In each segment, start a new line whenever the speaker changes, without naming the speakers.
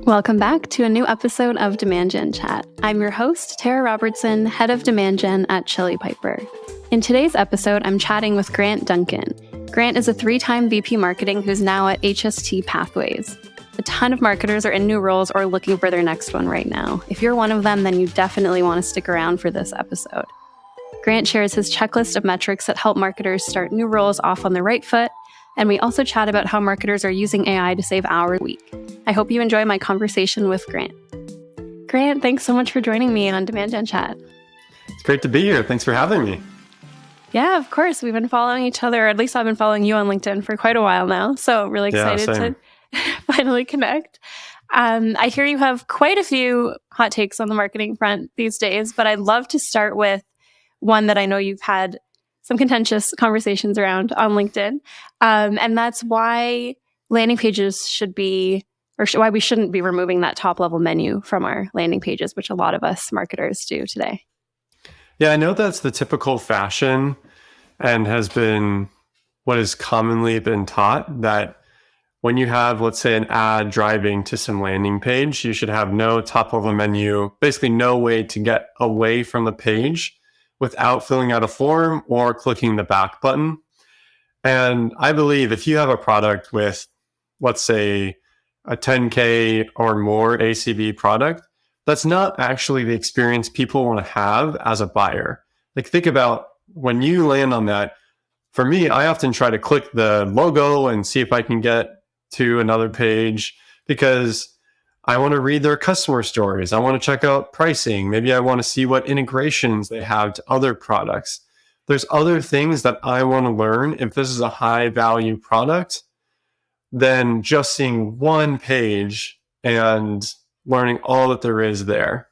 Welcome back to a new episode of Demand Gen Chat. I'm your host, Tara Robertson, head of Demand Gen at Chili Piper. In today's episode, I'm chatting with Grant Duncan. Grant is a 3-time VP marketing who's now at HST Pathways. A ton of marketers are in new roles or looking for their next one right now. If you're one of them, then you definitely want to stick around for this episode. Grant shares his checklist of metrics that help marketers start new roles off on the right foot, and we also chat about how marketers are using AI to save hours a week. I hope you enjoy my conversation with Grant. Grant, thanks so much for joining me on Demand Gen Chat.
It's great to be here. Thanks for having me.
Yeah, of course. We've been following each other, or at least I've been following you on LinkedIn for quite a while now. So really excited to finally connect. I hear you have quite a few hot takes on the marketing front these days, but I'd love to start with one that I know you've had some contentious conversations around on LinkedIn. And that's why landing pages should be, why we shouldn't be removing that top level menu from our landing pages, which a lot of us marketers do today.
Yeah, I know that's the typical fashion and has been what has commonly been taught, that when you have, let's say, an ad driving to some landing page, you should have no top level menu, basically no way to get away from the page without filling out a form or clicking the back button. And I believe if you have a product with, let's say, a 10K or more ACV product, that's not actually the experience people want to have as a buyer. Like, think about when you land on that. For me, I often try to click the logo and see if I can get to another page because I want to read their customer stories. I want to check out pricing. Maybe I want to see what integrations they have to other products. There's other things that I want to learn if this is a high value product than just seeing one page and learning all that there is there.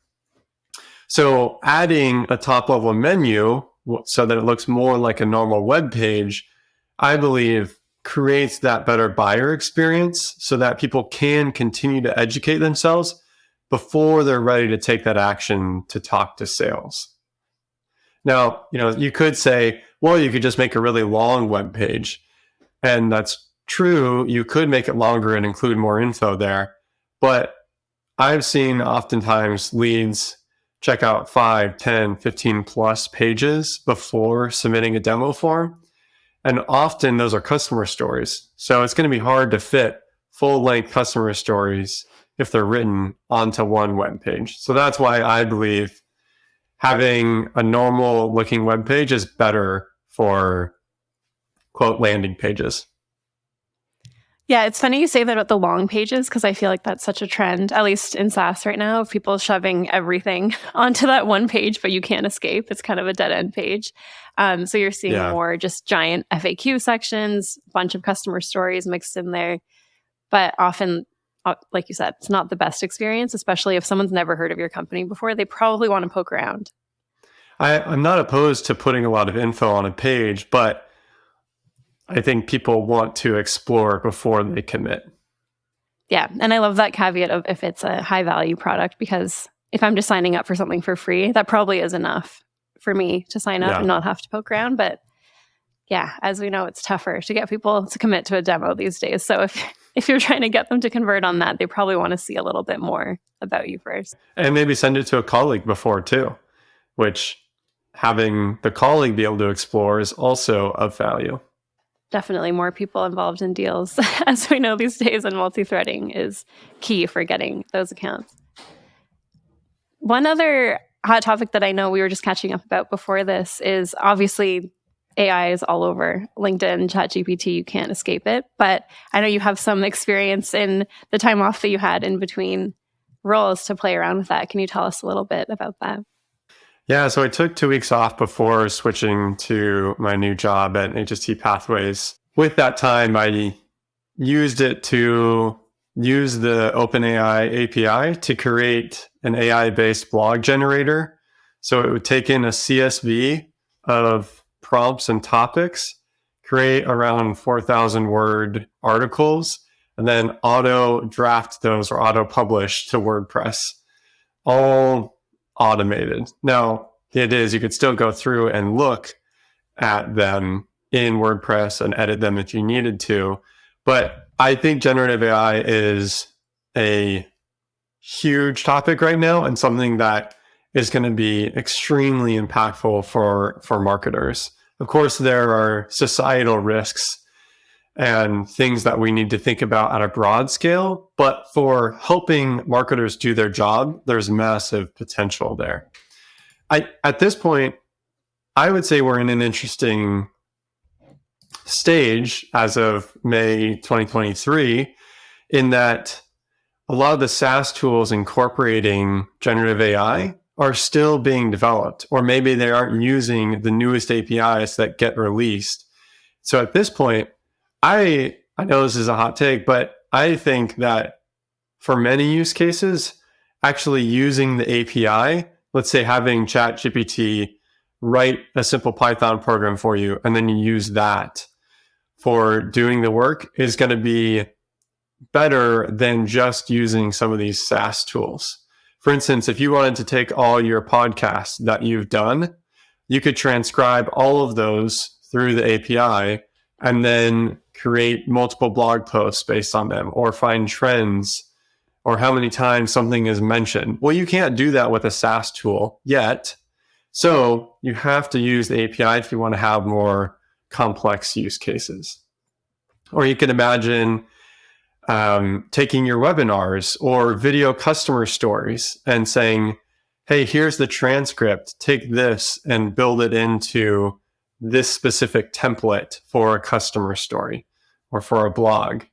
So adding a top level menu so that it looks more like a normal web page, I believe creates that better buyer experience so that people can continue to educate themselves before they're ready to take that action to talk to sales. Now, you could say, well, you could just make a really long web page. And that's true. You could make it longer and include more info there. But I've seen oftentimes leads check out 5, 10, 15 plus pages before submitting a demo form. And often those are customer stories. So it's going to be hard to fit full-length customer stories if they're written onto one web page. So that's why I believe having a normal looking web page is better for, quote, landing pages.
Yeah, it's funny you say that about the long pages because I feel like that's such a trend, at least in SaaS right now, of people shoving everything onto that one page, but you can't escape. It's kind of a dead end page. So you're seeing more just giant FAQ sections, a bunch of customer stories mixed in there. But often, like you said, it's not the best experience, especially if someone's never heard of your company before. They probably want to poke around.
I'm not opposed to putting a lot of info on a page, but I think people want to explore before they commit.
Yeah. And I love that caveat of if it's a high value product, because if I'm just signing up for something for free, that probably is enough for me to sign up and not have to poke around. But yeah, as we know, it's tougher to get people to commit to a demo these days. So if you're trying to get them to convert on that, they probably want to see a little bit more about you first.
And maybe send it to a colleague before too, which having the colleague be able to explore is also of value.
Definitely more people involved in deals, as we know these days, and multi-threading is key for getting those accounts. One other hot topic that I know we were just catching up about before this is obviously AI is all over LinkedIn, ChatGPT, you can't escape it. But I know you have some experience in the time off that you had in between roles to play around with that. Can you tell us a little bit about that?
Yeah, so I took 2 weeks off before switching to my new job at HST Pathways. With that time, I used it to use the OpenAI API to create an AI-based blog generator. So it would take in a CSV of prompts and topics, create around 4,000 word articles, and then auto draft those or auto publish to WordPress. All automated. Now, it is, you could still go through and look at them in WordPress and edit them if you needed to. But I think generative AI is a huge topic right now and something that is going to be extremely impactful for marketers. Of course, there are societal risks and things that we need to think about at a broad scale, but for helping marketers do their job, there's massive potential there. At this point, I would say we're in an interesting stage as of May 2023 in that a lot of the SaaS tools incorporating generative AI are still being developed, or maybe they aren't using the newest APIs that get released. So at this point, I know this is a hot take, but I think that for many use cases, actually using the API, let's say having ChatGPT write a simple Python program for you, and then you use that for doing the work is going to be better than just using some of these SaaS tools. For instance, if you wanted to take all your podcasts that you've done, you could transcribe all of those through the API and then create multiple blog posts based on them, or find trends or how many times something is mentioned. Well, you can't do that with a SaaS tool yet. So you have to use the API if you want to have more complex use cases. Or you can imagine taking your webinars or video customer stories and saying, hey, here's the transcript, take this and build it into this specific template for a customer story or for a blog.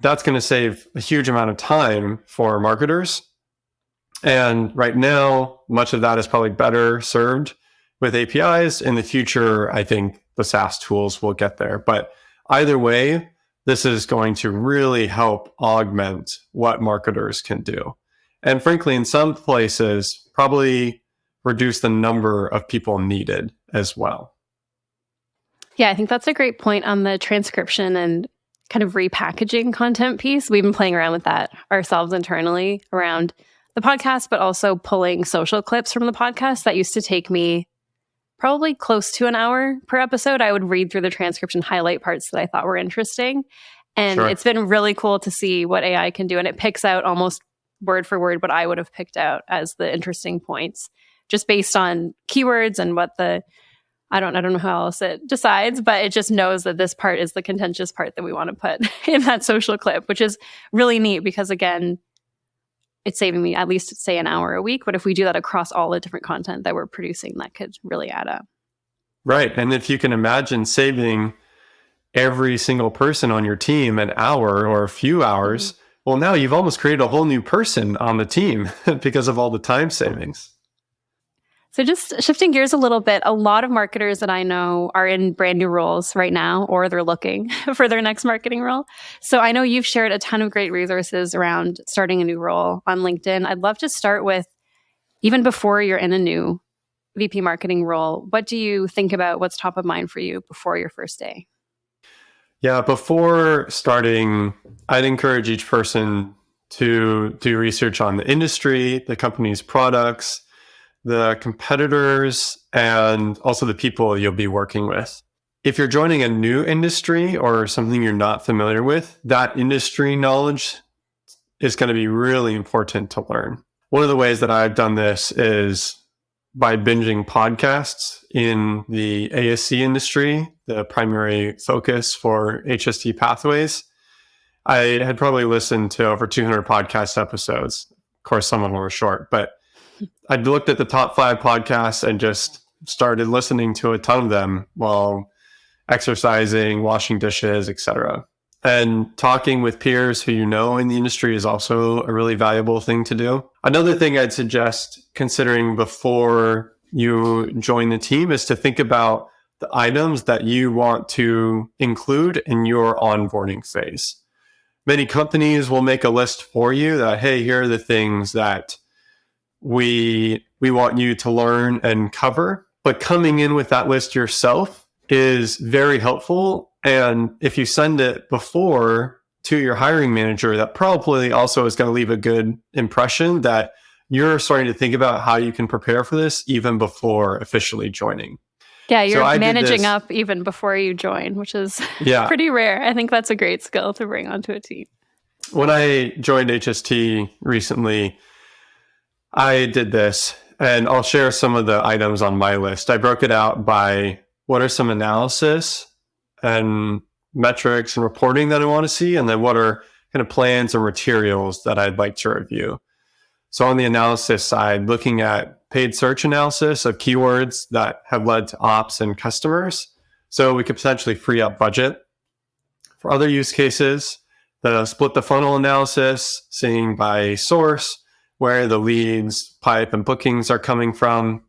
That's going to save a huge amount of time for marketers. And right now, much of that is probably better served with APIs. In the future, I think the SaaS tools will get there. But either way, this is going to really help augment what marketers can do. And frankly, in some places, probably reduce the number of people needed as well.
Yeah, I think that's a great point on the transcription and kind of repackaging content piece. We've been playing around with that ourselves internally around the podcast, but also pulling social clips from the podcast. That used to take me probably close to an hour per episode. I would read through the transcription, highlight parts that I thought were interesting. And It's been really cool to see what AI can do. And it picks out almost word for word what I would have picked out as the interesting points, just based on keywords and what I don't know how else it decides, but it just knows that this part is the contentious part that we want to put in that social clip, which is really neat because, again, it's saving me at least, say, an hour a week. But if we do that across all the different content that we're producing, that could really add up.
Right. And if you can imagine saving every single person on your team an hour or a few hours, well, now you've almost created a whole new person on the team because of all the time savings.
So just shifting gears a little bit, a lot of marketers that I know are in brand new roles right now, or they're looking for their next marketing role. So I know you've shared a ton of great resources around starting a new role on LinkedIn. I'd love to start with, even before you're in a new VP marketing role, what do you think about? What's top of mind for you before your first day?
Yeah, before starting, I'd encourage each person to do research on the industry, the company's products, the competitors, and also the people you'll be working with. If you're joining a new industry or something you're not familiar with, that industry knowledge is going to be really important to learn. One of the ways that I've done this is by binging podcasts in the ASC industry, the primary focus for HST Pathways. I had probably listened to over 200 podcast episodes. Of course, some of them were short, but I looked at the top 5 podcasts and just started listening to a ton of them while exercising, washing dishes, etc. And talking with peers who you know in the industry is also a really valuable thing to do. Another thing I'd suggest considering before you join the team is to think about the items that you want to include in your onboarding phase. Many companies will make a list for you that, hey, here are the things that we want you to learn and cover. But coming in with that list yourself is very helpful. And if you send it before to your hiring manager, that probably also is going to leave a good impression that you're starting to think about how you can prepare for this even before officially joining.
Yeah, you're managing up even before you join, which is pretty rare. I think that's a great skill to bring onto a team.
When I joined HST recently, I did this, and I'll share some of the items on my list. I broke it out by what are some analysis and metrics and reporting that I want to see, and then what are kind of plans or materials that I'd like to review. So on the analysis side, looking at paid search analysis of keywords that have led to ops and customers. So we could potentially free up budget. For other use cases, the split the funnel analysis, seeing by source, where the leads, pipe, and bookings are coming from.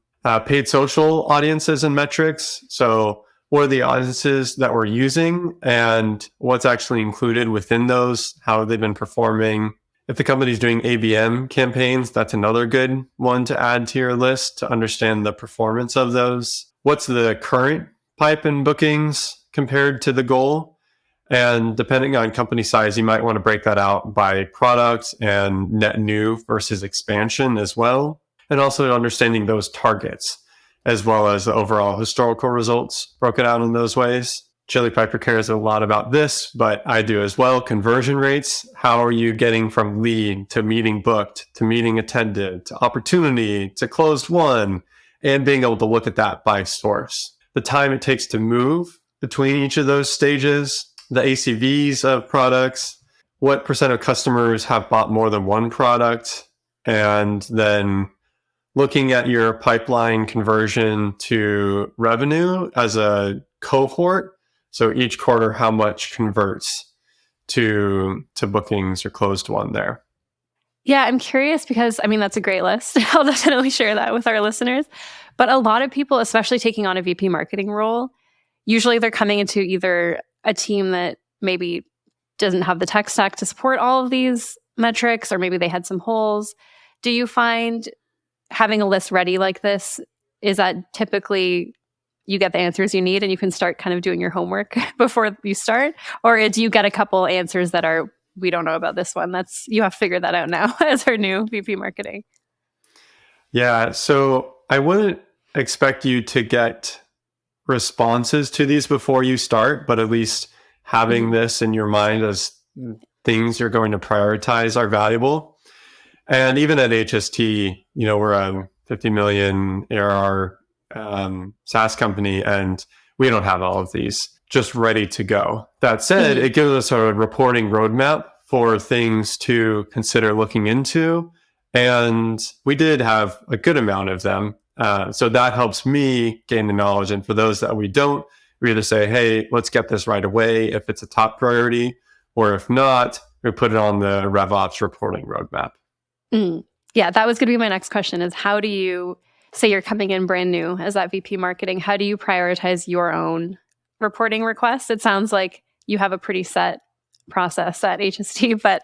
Paid social audiences and metrics. So what are the audiences that we're using and what's actually included within those? How have they been performing? If the company's doing ABM campaigns, that's another good one to add to your list to understand the performance of those. What's the current pipe and bookings compared to the goal? And depending on company size, you might want to break that out by product and net new versus expansion as well. And also understanding those targets, as well as the overall historical results broken out in those ways. Chili Piper cares a lot about this, but I do as well. Conversion rates. How are you getting from lead to meeting booked, to meeting attended, to opportunity, to closed won, and being able to look at that by source. The time it takes to move between each of those stages, the ACVs of products, what percent of customers have bought more than one product, and then looking at your pipeline conversion to revenue as a cohort. So each quarter, how much converts to bookings or closed won there.
Yeah, I'm curious because, that's a great list. I'll definitely share that with our listeners. But a lot of people, especially taking on a VP marketing role, usually they're coming into either a team that maybe doesn't have the tech stack to support all of these metrics, or maybe they had some holes. Do you find having a list ready like this, is that typically you get the answers you need and you can start kind of doing your homework before you start? Or do you get a couple answers that are, we don't know about this one? You have to figure that out now as our new VP marketing.
Yeah, so I wouldn't expect you to get responses to these before you start, but at least having this in your mind as things you're going to prioritize are valuable. And even at HST, we're a 50 million ARR SaaS company, and we don't have all of these just ready to go. That said, it gives us a reporting roadmap for things to consider looking into. And we did have a good amount of them. So that helps me gain the knowledge. And for those that we don't, we either say, hey, let's get this right away if it's a top priority, or if not, we put it on the RevOps reporting roadmap.
Yeah, that was going to be my next question, is how do you, say you're coming in brand new as that VP marketing, how do you prioritize your own reporting requests? It sounds like you have a pretty set process at HST, but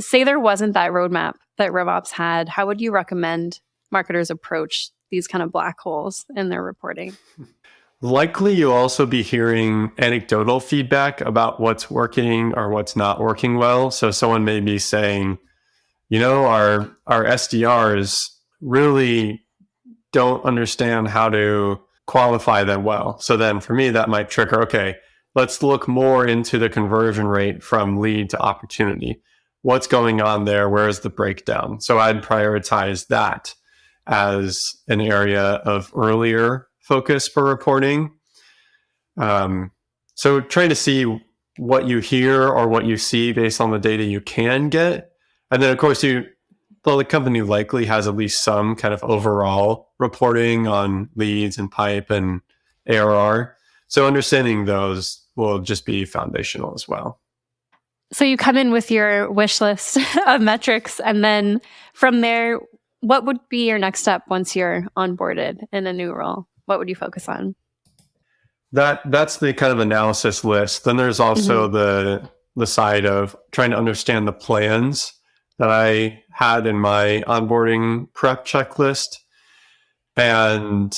say there wasn't that roadmap that RevOps had, how would you recommend marketers approach these kind of black holes in their reporting?
Likely you'll also be hearing anecdotal feedback about what's working or what's not working well. So someone may be saying, our SDRs really don't understand how to qualify them well. So then for me, that might trigger, okay, let's look more into the conversion rate from lead to opportunity. What's going on there? Where's the breakdown? So I'd prioritize that as an area of earlier focus for reporting. So trying to see what you hear or what you see based on the data you can get. And then, of course, the company likely has at least some kind of overall reporting on leads and pipe and ARR. So understanding those will just be foundational as well.
So you come in with your wish list of metrics, and then from there, what would be your next step once you're onboarded in a new role? What would you focus on?
That's the kind of analysis list. Then there's also the side of trying to understand the plans that I had in my onboarding prep checklist. And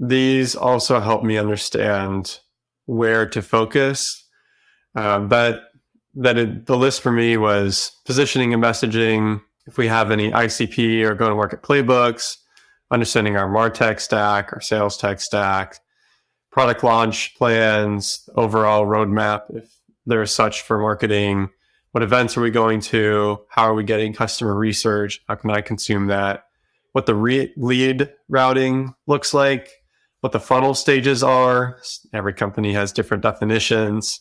these also help me understand where to focus. The list for me was positioning and messaging, if we have any ICP or go-to-market playbooks, understanding our MarTech stack, our sales tech stack, product launch plans, overall roadmap, if there's such for marketing, What events are we going to? How are we getting customer research? How can I consume that? What the lead routing looks like, what the funnel stages are. Every company has different definitions,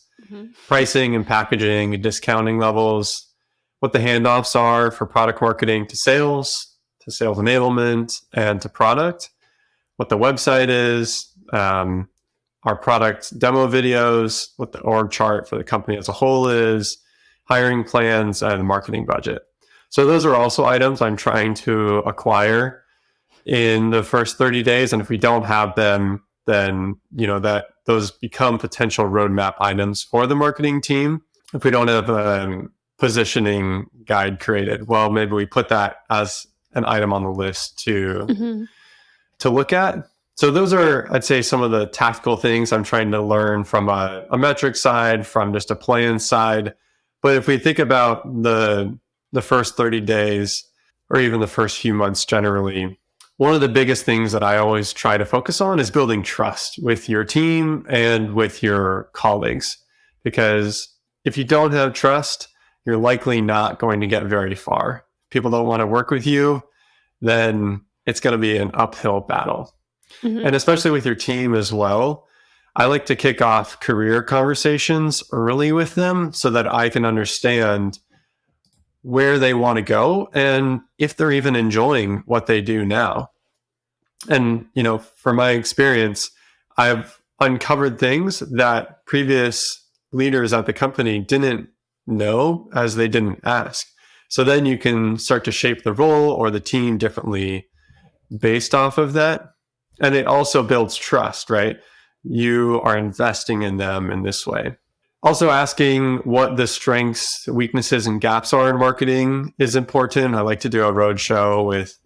pricing and packaging and discounting levels, what the handoffs are for product marketing to sales enablement, and to product, what the website is, our product demo videos, what the org chart for the company as a whole is, hiring plans, and marketing budget. So those are also items I'm trying to acquire in the first 30 days. And if we don't have them, then, that those become potential roadmap items for the marketing team. If we don't have a positioning guide created, well, maybe we put that as an item on the list to look at. So those are, I'd say, some of the tactical things I'm trying to learn from a metric side, from just a plan side. But if we think about the first 30 days, or even the first few months generally, one of the biggest things that I always try to focus on is building trust with your team and with your colleagues. Because if you don't have trust, you're likely not going to get very far. If people don't want to work with you, then it's going to be an uphill battle. And especially with your team as well, I like to kick off career conversations early with them so that I can understand where they want to go and if they're even enjoying what they do now. And, from my experience, I've uncovered things that previous leaders at the company didn't know, as they didn't ask. So then you can start to shape the role or the team differently based off of that. And it also builds trust, right? You are investing in them in this way. Also, asking what the strengths, weaknesses, and gaps are in marketing is important. I like to do a roadshow with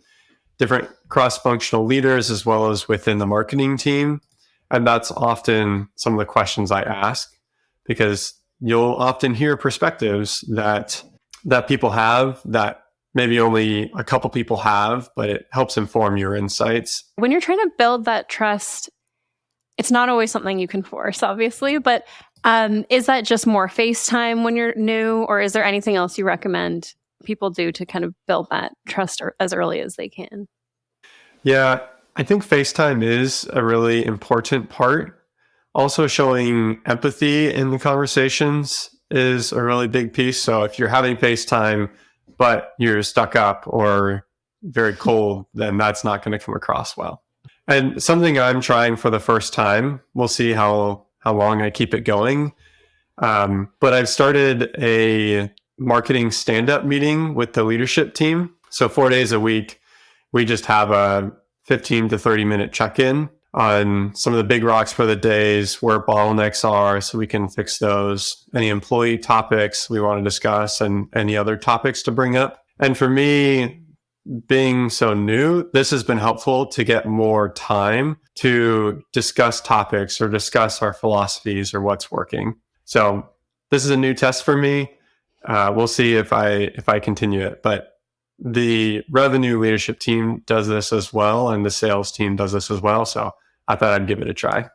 different cross-functional leaders as well as within the marketing team. And that's often some of the questions I ask, because you'll often hear perspectives that people have that maybe only a couple people have, but it helps inform your insights.
When you're trying to build that trust, it's not always something you can force, obviously, but is that just more FaceTime when you're new, or is there anything else you recommend people do to kind of build that trust as early as they can?
Yeah, I think FaceTime is a really important part. Also, showing empathy in the conversations is a really big piece. So if you're having FaceTime, but you're stuck up or very cold, then that's not going to come across well. And something I'm trying for the first time, we'll see how long I keep it going. But I've started a marketing stand-up meeting with the leadership team. So 4 days a week, we just have a 15 to 30 minute check-in on some of the big rocks for the days, where bottlenecks are, so we can fix those, any employee topics we want to discuss, and any other topics to bring up. And for me, being so new, this has been helpful to get more time to discuss topics or discuss our philosophies or what's working. So this is a new test for me. We'll see if I continue it, but the revenue leadership team does this as well, and the sales team does this as well. So I thought I'd give it a try.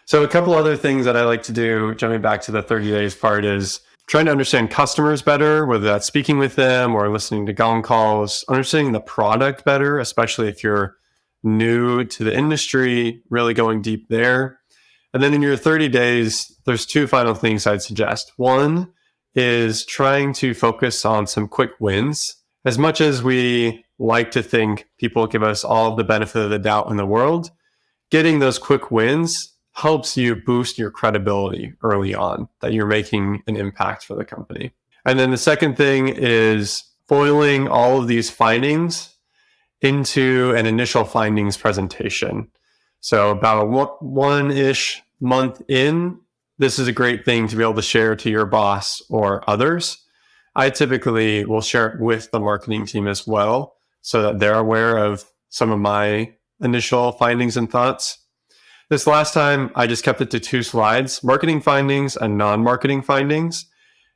So a couple other things that I like to do, jumping back to the 30 days part, is trying to understand customers better, whether that's speaking with them or listening to Gong calls, understanding the product better, especially if you're new to the industry, really going deep there. And then in your 30 days, there's two final things I'd suggest. One is trying to focus on some quick wins. As much as we like to think people give us all of the benefit of the doubt in the world, getting those quick wins helps you boost your credibility early on that you're making an impact for the company. And then the second thing is boiling all of these findings into an initial findings presentation. So about a one-ish month in, this is a great thing to be able to share to your boss or others. I typically will share it with the marketing team as well, so that they're aware of some of my initial findings and thoughts. This last time, I just kept it to 2 slides, marketing findings and non-marketing findings.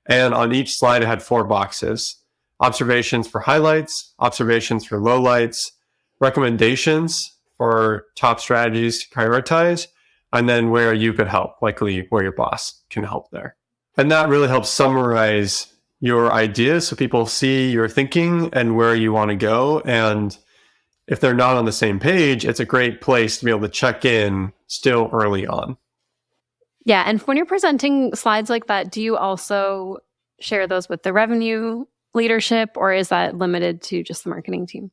And on each slide, I had 4 boxes: observations for highlights, observations for lowlights, recommendations for top strategies to prioritize, and then where you could help, likely where your boss can help there. And that really helps summarize your ideas so people see your thinking and where you want to go. And if they're not on the same page, it's a great place to be able to check in still early on.
Yeah. And when you're presenting slides like that, do you also share those with the revenue leadership, or is that limited to just the marketing team?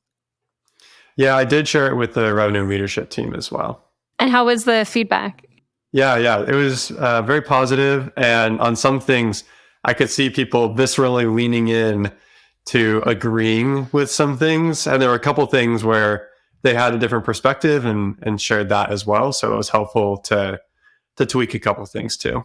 Yeah, I did share it with the revenue leadership team as well.
And how was the feedback?
Yeah. It was very positive. And on some things, I could see people viscerally leaning in to agreeing with some things. And there were a couple things where they had a different perspective and shared that as well. So it was helpful to tweak a couple things too.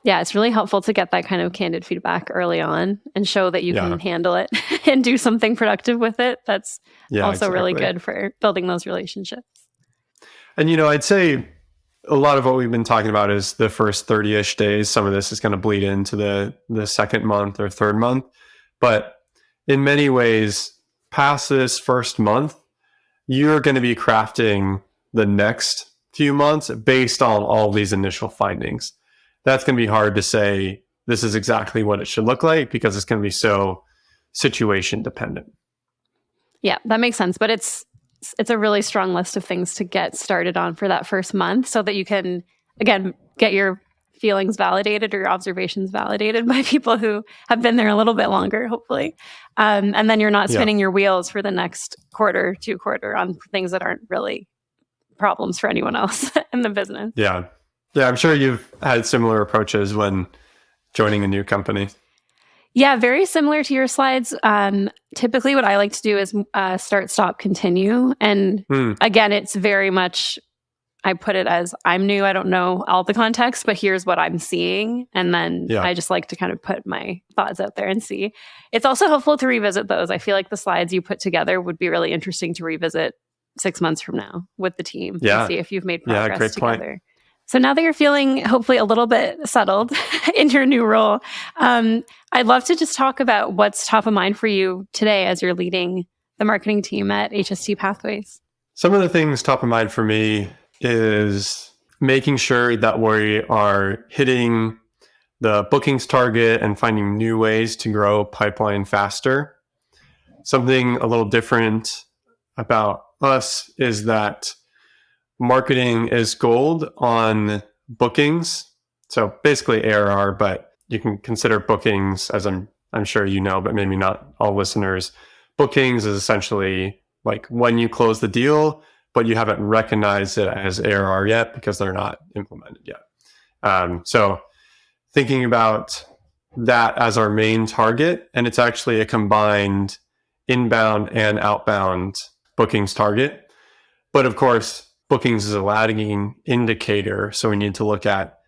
Yeah, it's really helpful to get that kind of candid feedback early on and show that you can handle it and do something productive with it. That's also really good for building those relationships.
And, I'd say a lot of what we've been talking about is the first 30-ish days. Some of this is going to bleed into the second month or third month. But in many ways, past this first month, you're going to be crafting the next few months based on all these initial findings. That's going to be hard to say this is exactly what it should look like because it's going to be so situation dependent.
Yeah, that makes sense. But it's a really strong list of things to get started on for that first month so that you can, again, get your feelings validated or your observations validated by people who have been there a little bit longer, hopefully. And then you're not spinning your wheels for the next quarter on things that aren't really problems for anyone else in the business.
Yeah, I'm sure you've had similar approaches when joining a new company.
Yeah, very similar to your slides. Typically, what I like to do is start, stop, continue. And again, it's very much, I put it as I'm new. I don't know all the context, but here's what I'm seeing. And then I just like to kind of put my thoughts out there and see. It's also helpful to revisit those. I feel like the slides you put together would be really interesting to revisit 6 months from now with the team to see if you've made progress together. Point. So now that you're feeling hopefully a little bit settled in your new role, I'd love to just talk about what's top of mind for you today as you're leading the marketing team at HST Pathways.
Some of the things top of mind for me is making sure that we are hitting the bookings target and finding new ways to grow pipeline faster. Something a little different about us is that marketing is gold on bookings. So basically ARR, but you can consider bookings, as I'm sure you know, but maybe not all listeners. Bookings is essentially like when you close the deal, but you haven't recognized it as ARR yet because they're not implemented yet. So thinking about that as our main target, and it's actually a combined inbound and outbound bookings target. But of course, bookings is a lagging indicator, so we need to look at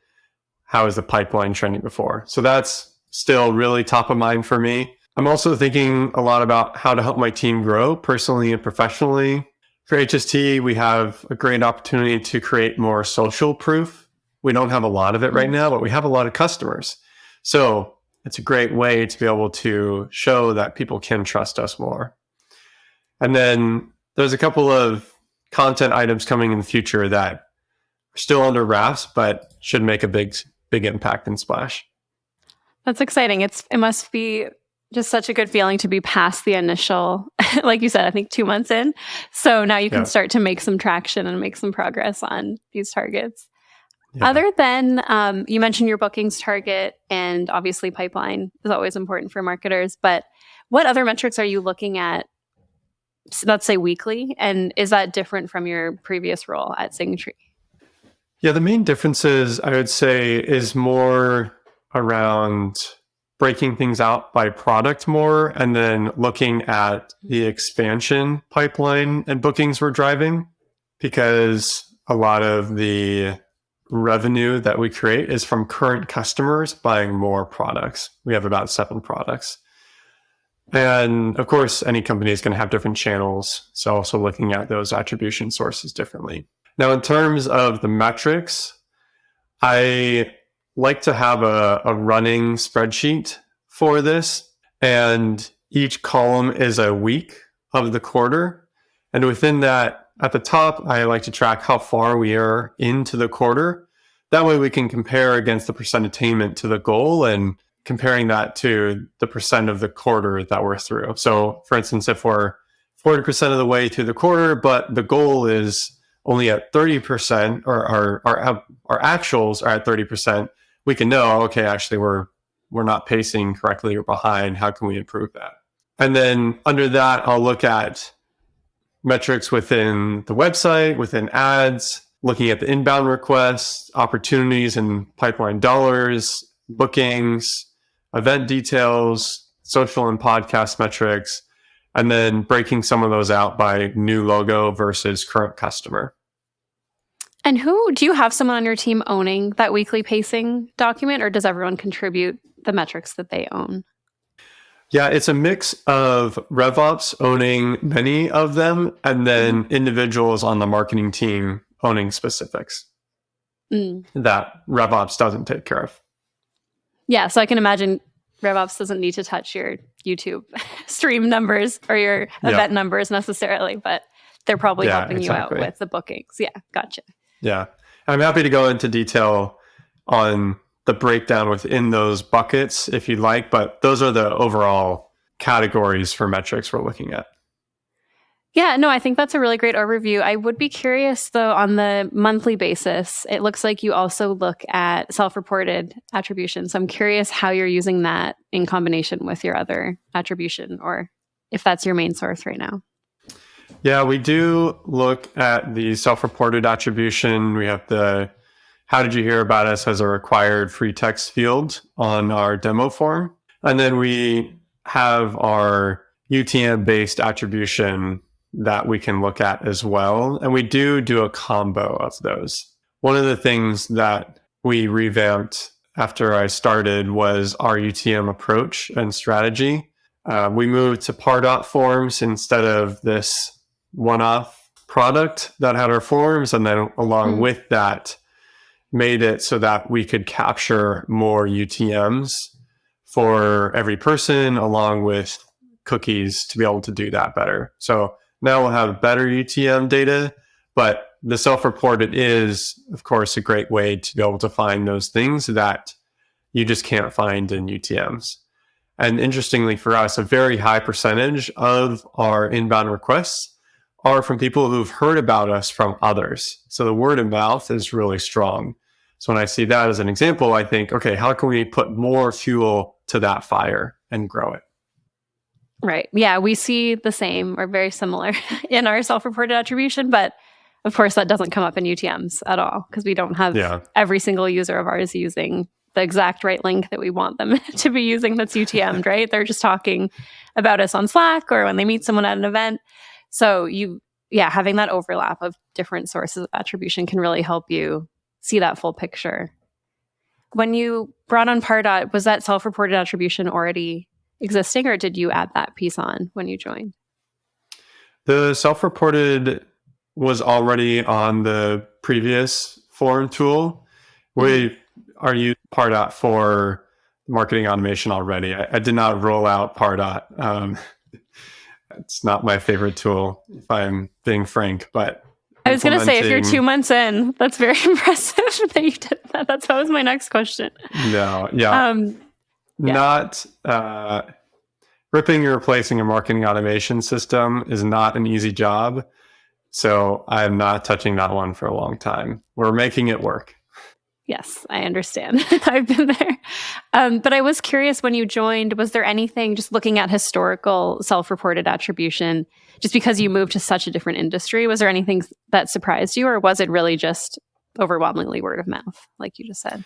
how is the pipeline trending before. So that's still really top of mind for me. I'm also thinking a lot about how to help my team grow personally and professionally. For HST, we have a great opportunity to create more social proof. We don't have a lot of it right now, but we have a lot of customers. So it's a great way to be able to show that people can trust us more. And then there's a couple of content items coming in the future that are still under wraps, but should make a big impact and splash.
That's exciting. It must be just such a good feeling to be past the initial, like you said, I think 2 months in. So now you can start to make some traction and make some progress on these targets. Yeah. Other than, you mentioned your bookings target, and obviously pipeline is always important for marketers, but what other metrics are you looking at, let's say weekly? And is that different from your previous role at Singtree?
Yeah, the main differences I would say is more around breaking things out by product more, and then looking at the expansion pipeline and bookings we're driving, because a lot of the revenue that we create is from current customers buying more products. We have about 7 products. And of course, any company is going to have different channels. So also looking at those attribution sources differently. Now, in terms of the metrics, I like to have a running spreadsheet for this. And each column is a week of the quarter. And within that, at the top, I like to track how far we are into the quarter. That way we can compare against the percent attainment to the goal and comparing that to the percent of the quarter that we're through. So for instance, if we're 40% of the way through the quarter, but the goal is only at 30%, or our actuals are at 30%, we can know, okay, actually we're not pacing correctly or behind. How can we improve that? And then under that, I'll look at metrics within the website, within ads, looking at the inbound requests, opportunities and pipeline dollars, bookings, event details, social and podcast metrics, and then breaking some of those out by new logo versus current customer.
And do you have someone on your team owning that weekly pacing document, or does everyone contribute the metrics that they own?
Yeah, it's a mix of RevOps owning many of them, and then individuals on the marketing team owning specifics that RevOps doesn't take care of.
Yeah, so I can imagine RevOps doesn't need to touch your YouTube stream numbers or your event numbers necessarily, but they're probably helping you out with the bookings. Yeah, gotcha.
Yeah, I'm happy to go into detail on the breakdown within those buckets if you'd like, but those are the overall categories for metrics we're looking at.
Yeah, no, I think that's a really great overview. I would be curious, though, on the monthly basis, it looks like you also look at self-reported attribution. So I'm curious how you're using that in combination with your other attribution, or if that's your main source right now.
Yeah, we do look at the self-reported attribution. We have the "How did you hear about us?" as a required free text field on our demo form. And then we have our UTM-based attribution that we can look at as well. And we do a combo of those. One of the things that we revamped after I started was our UTM approach and strategy. We moved to Pardot forms instead of this one-off product that had our forms. And then along with that, made it so that we could capture more UTMs for every person, along with cookies to be able to do that better. So now we'll have better UTM data, but the self-reported is, of course, a great way to be able to find those things that you just can't find in UTMs. And interestingly for us, a very high percentage of our inbound requests are from people who've heard about us from others. So the word of mouth is really strong. So when I see that as an example, I think, okay, how can we put more fuel to that fire and grow it?
Right. Yeah, we see the same or very similar in our self-reported attribution, but of course that doesn't come up in UTMs at all because we don't have every single user of ours using the exact right link that we want them to be using that's UTM'd, right? They're just talking about us on Slack or when they meet someone at an event. So having that overlap of different sources of attribution can really help you see that full picture. When you brought on Pardot, was that self-reported attribution already existing, or did you add that piece on when you joined?
The self-reported was already on the previous form tool. We are using Pardot for marketing automation already. I did not roll out Pardot. It's not my favorite tool, if I'm being frank, but
I was going to say, if you're 2 months in, that's very impressive that you did that. That was my next question.
No, not ripping and replacing a marketing automation system is not an easy job. So I'm not touching that one for a long time. We're making it work.
Yes, I understand. I've been there. But I was curious when you joined, was there anything, just looking at historical self-reported attribution, just because you moved to such a different industry, was there anything that surprised you, or was it really just overwhelmingly word of mouth, like you just said?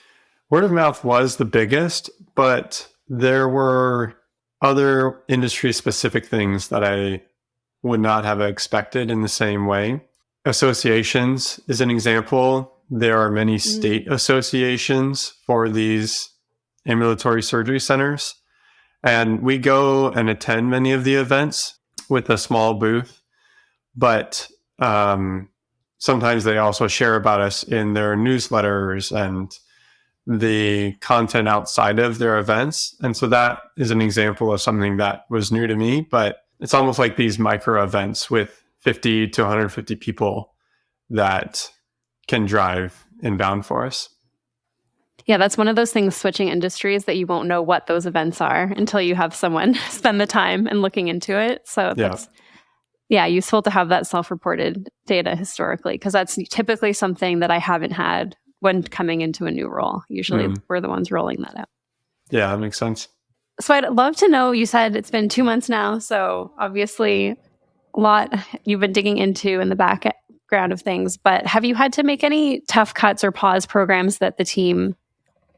Word of mouth was the biggest, but there were other industry-specific things that I would not have expected in the same way. Associations is an example. There are many state associations for these ambulatory surgery centers. And we go and attend many of the events with a small booth. But sometimes they also share about us in their newsletters and the content outside of their events. And so that is an example of something that was new to me. But it's almost like these micro events with 50 to 150 people that can drive inbound for us.
Yeah, that's one of those things, switching industries, that you won't know what those events are until you have someone spend the time and looking into it. So that's, useful to have that self-reported data historically, because that's typically something that I haven't had when coming into a new role. Usually we're the ones rolling that out.
Yeah, that makes sense.
So I'd love to know, you said it's been 2 months now, so obviously a lot you've been digging into in the background of things, but have you had to make any tough cuts or pause programs that the team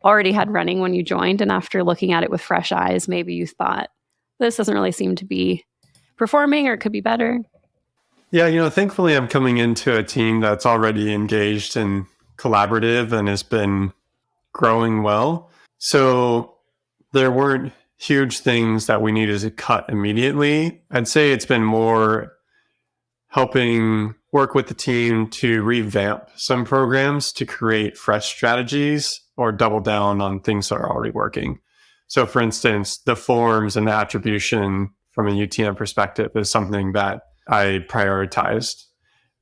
already had running when you joined, and after looking at it with fresh eyes, maybe you thought, this doesn't really seem to be performing or it could be better?
Yeah, thankfully I'm coming into a team that's already engaged and collaborative and has been growing well. So there weren't huge things that we needed to cut immediately. I'd say it's been more helping work with the team to revamp some programs to create fresh strategies or double down on things that are already working. So for instance, the forms and the attribution from a UTM perspective is something that I prioritized.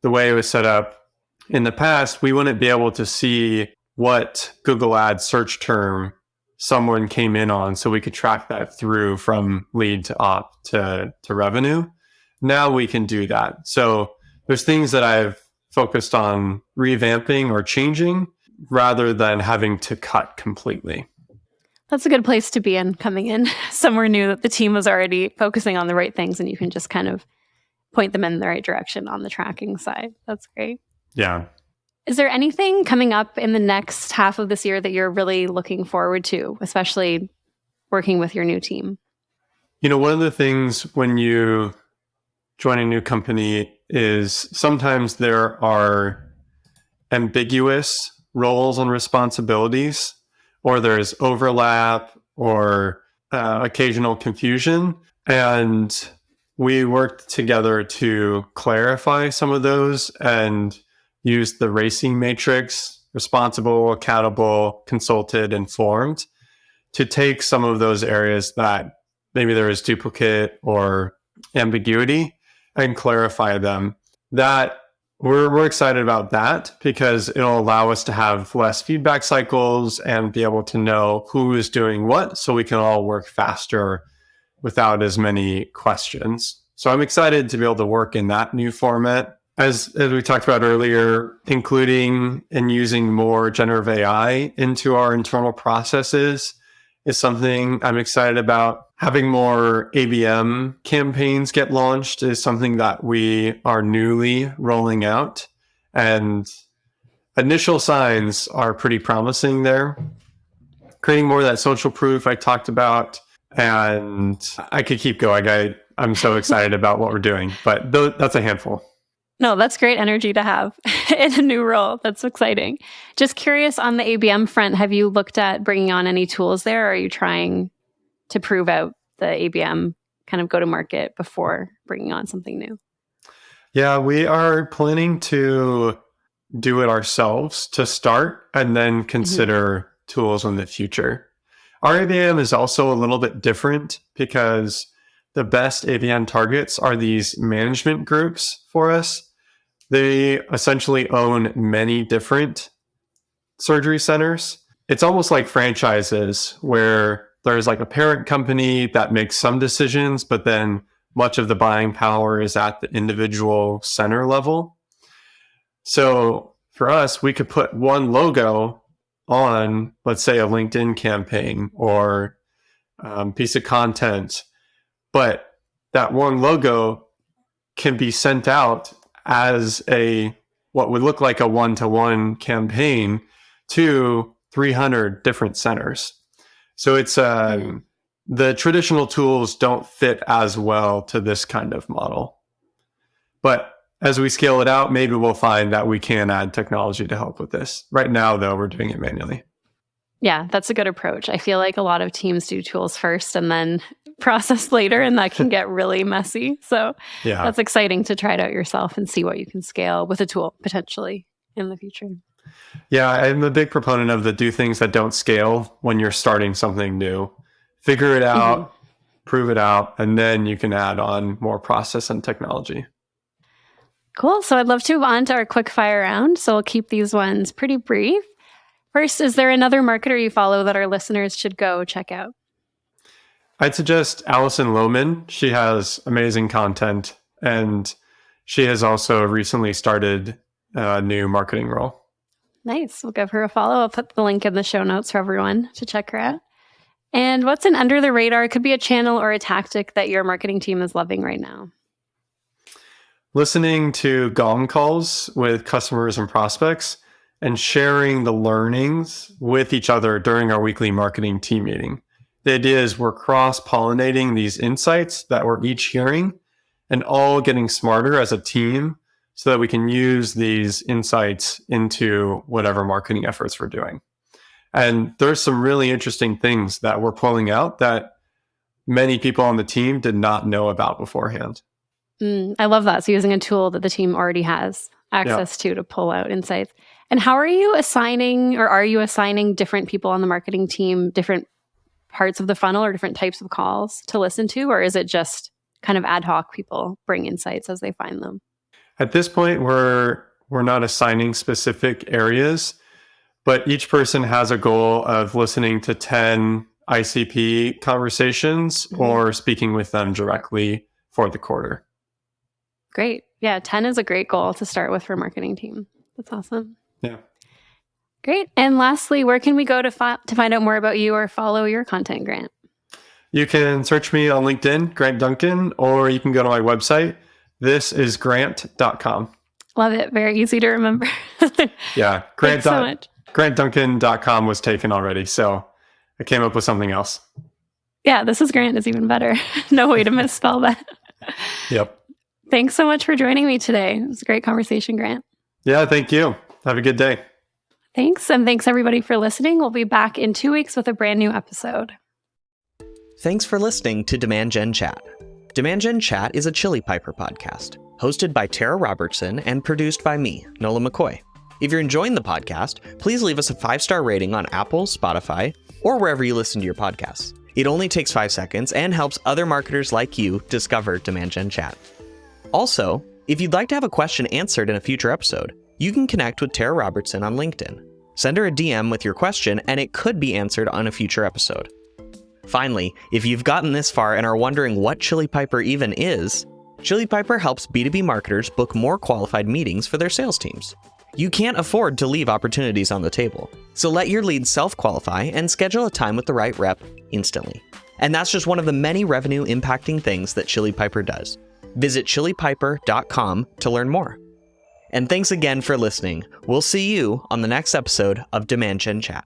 The way it was set up in the past, we wouldn't be able to see what Google Ads search term someone came in on, so we could track that through from lead to op to revenue. Now we can do that. So there's things that I've focused on revamping or changing rather than having to cut completely.
That's a good place to be in, coming in somewhere new that the team was already focusing on the right things, and you can just kind of point them in the right direction on the tracking side. That's great.
Yeah.
Is there anything coming up in the next half of this year that you're really looking forward to, especially working with your new team?
One of the things when you join a new company is sometimes there are ambiguous roles and responsibilities, or there's overlap or occasional confusion. And we worked together to clarify some of those and use the racing matrix: responsible, accountable, consulted, informed, to take some of those areas that maybe there is duplicate or ambiguity and clarify them. That we're excited about that because it'll allow us to have less feedback cycles and be able to know who is doing what, so we can all work faster without as many questions. So I'm excited to be able to work in that new format. As we talked about earlier, including and using more generative AI into our internal processes is something I'm excited about. Having more ABM campaigns get launched is something that we are newly rolling out, and initial signs are pretty promising there. Creating more of that social proof I talked about, and I could keep going. I'm so excited about what we're doing, but that's a handful.
No, that's great energy to have in a new role. That's exciting. Just curious, on the ABM front, have you looked at bringing on any tools there? Or are you trying to prove out the ABM kind of go to market before bringing on something new?
Yeah, we are planning to do it ourselves to start and then consider tools in the future. Our ABM is also a little bit different because the best ABM targets are these management groups for us. They essentially own many different surgery centers. It's almost like franchises where there's like a parent company that makes some decisions, but then much of the buying power is at the individual center level. So for us, we could put one logo on, let's say, a LinkedIn campaign or piece of content, but that one logo can be sent out as what would look like a one-to-one campaign to 300 different centers. So it's the traditional tools don't fit as well to this kind of model. But as we scale it out, maybe we'll find that we can add technology to help with this. Right now, though, we're doing it manually.
Yeah, that's a good approach. I feel like a lot of teams do tools first and then process later, and that can get really messy. So That's exciting to try it out yourself and see what you can scale with a tool potentially in the future.
Yeah, I'm a big proponent of the do things that don't scale when you're starting something new. Figure it out, prove it out, and then you can add on more process and technology.
Cool. So I'd love to move on to our quick fire round. So we'll keep these ones pretty brief. First, is there another marketer you follow that our listeners should go check out?
I'd suggest Allison Lohman. She has amazing content, and she has also recently started a new marketing role.
Nice. We'll give her a follow. I'll put the link in the show notes for everyone to check her out. And what's an under the radar? It could be a channel or a tactic that your marketing team is loving right now.
Listening to Gong calls with customers and prospects and sharing the learnings with each other during our weekly marketing team meeting. The idea is we're cross-pollinating these insights that we're each hearing and all getting smarter as a team so that we can use these insights into whatever marketing efforts we're doing. And there's some really interesting things that we're pulling out that many people on the team did not know about beforehand.
I love that. So using a tool that the team already has access to pull out insights. And how are you assigning, or are you assigning different people on the marketing team different parts of the funnel or different types of calls to listen to? Or is it just kind of ad hoc people bring insights as they find them?
At this point, we're not assigning specific areas, but each person has a goal of listening to 10 ICP conversations or speaking with them directly for the quarter.
Great. Yeah, 10 is a great goal to start with for a marketing team. That's awesome.
Yeah.
Great. And lastly, where can we go to find out more about you or follow your content, Grant?
You can search me on LinkedIn, Grant Duncan, or you can go to my website. Thisisgrant.com.
Love it. Very easy to remember.
Yeah.
Thanks so much.
GrantDuncan.com was taken already, so I came up with something else.
Yeah, This Is Grant is even better. No way to misspell that.
Yep.
Thanks so much for joining me today. It was a great conversation, Grant.
Yeah, thank you. Have a good day.
Thanks. And thanks everybody for listening. We'll be back in 2 weeks with a brand new episode.
Thanks for listening to Demand Gen Chat. Demand Gen Chat is a Chili Piper podcast, hosted by Tara Robertson and produced by me, Nola McCoy. If you're enjoying the podcast, please leave us a 5-star rating on Apple, Spotify, or wherever you listen to your podcasts. It only takes 5 seconds and helps other marketers like you discover Demand Gen Chat. Also, if you'd like to have a question answered in a future episode, you can connect with Tara Robertson on LinkedIn. Send her a DM with your question and it could be answered on a future episode. Finally, if you've gotten this far and are wondering what Chili Piper even is, Chili Piper helps B2B marketers book more qualified meetings for their sales teams. You can't afford to leave opportunities on the table, so let your leads self-qualify and schedule a time with the right rep instantly. And that's just one of the many revenue-impacting things that Chili Piper does. Visit chilipiper.com to learn more. And thanks again for listening. We'll see you on the next episode of Demand Gen Chat.